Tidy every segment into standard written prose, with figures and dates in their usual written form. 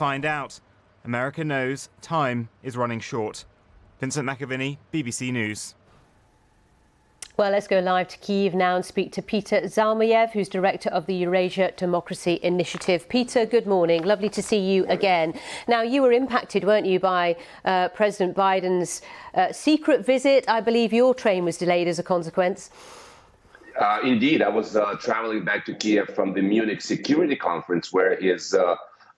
find out. America knows time is running short. Vincent McAviney, BBC News. Well, let's go live to Kyiv now and speak to Peter Zalmayev, who's director of the Eurasia Democracy Initiative. Peter, good morning. Lovely to see you again. Now, you were impacted, weren't you, by President Biden's secret visit? I believe your train was delayed as a consequence. Indeed, I was traveling back to Kiev from the Munich Security Conference, where his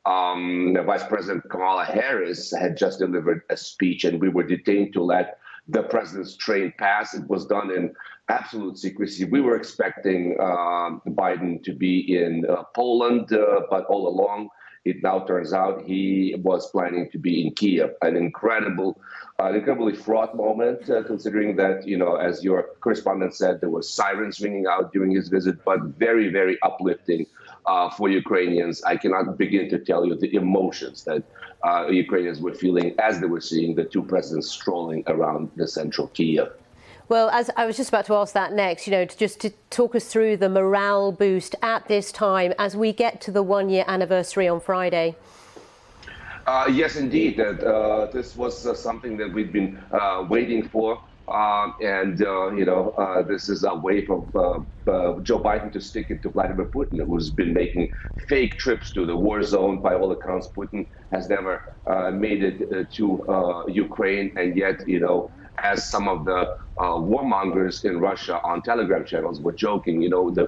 Vice President Kamala Harris had just delivered a speech, and we were detained to let the president's train pass. It was done in absolute secrecy. We were expecting Biden to be in Poland, but all along, it now turns out he was planning to be in Kiev. An incredibly fraught moment, considering that, you know, as your correspondent said, there were sirens ringing out during his visit, but very, very uplifting for Ukrainians. I cannot begin to tell you the emotions that Ukrainians were feeling as they were seeing the two presidents strolling around the central Kyiv. Well, as I was just about to ask that next, you know, to talk us through the morale boost at this time as we get to the one-year anniversary on Friday. Yes, indeed. This was something that we'd been waiting for. This is a way for Joe Biden to stick it to Vladimir Putin, who's been making fake trips to the war zone. By all accounts, Putin has never made it to Ukraine, and yet, you know, as some of the warmongers in Russia on Telegram channels were joking, you know, the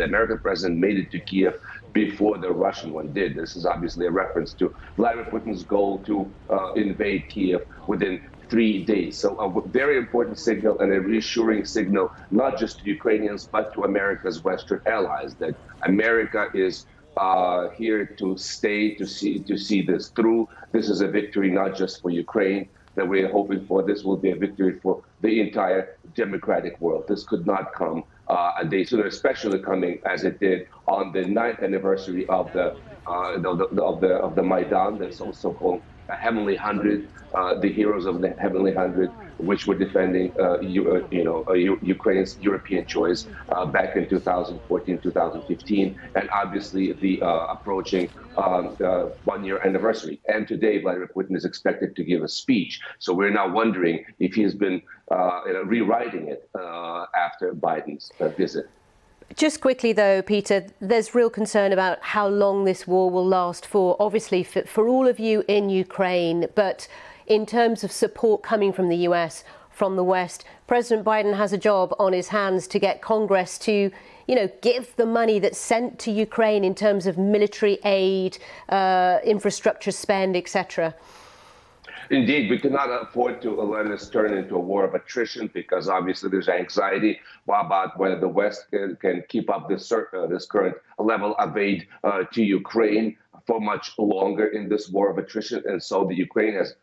American president made it to Kiev before the Russian one did. This is obviously a reference to Vladimir Putin's goal to invade Kiev within 3 days. So a very important signal and a reassuring signal, not just to Ukrainians, but to America's Western allies, that America is here to stay, to see this through. This is a victory not just for Ukraine that we're hoping for. This will be a victory for the entire democratic world. This could not come a day sooner, especially coming as it did on the 9th anniversary of the Maidan, that's also called Heavenly 100, the heroes of the Heavenly 100, which were defending, Ukraine's European choice back in 2014, 2015, and obviously the approaching one-year anniversary. And today, Vladimir Putin is expected to give a speech. So we're now wondering if he's been rewriting it after Biden's visit. Just quickly, though, Peter, there's real concern about how long this war will last for, obviously, for all of you in Ukraine. But in terms of support coming from the US, from the West, President Biden has a job on his hands to get Congress to, you know, give the money that's sent to Ukraine in terms of military aid, infrastructure spend, etc. Indeed, we cannot afford to let this turn into a war of attrition, because obviously there's anxiety about whether the West can keep up this current level of aid to Ukraine for much longer in this war of attrition. And so the Ukrainians,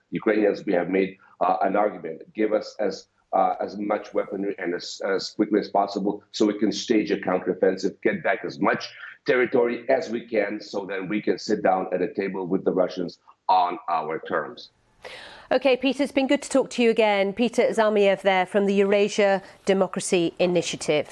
we have made an argument: give us as much weaponry and as quickly as possible, so we can stage a counteroffensive, get back as much territory as we can, so that we can sit down at a table with the Russians on our terms. OK, Peter, it's been good to talk to you again. Peter Zalmayev there from the Eurasia Democracy Initiative.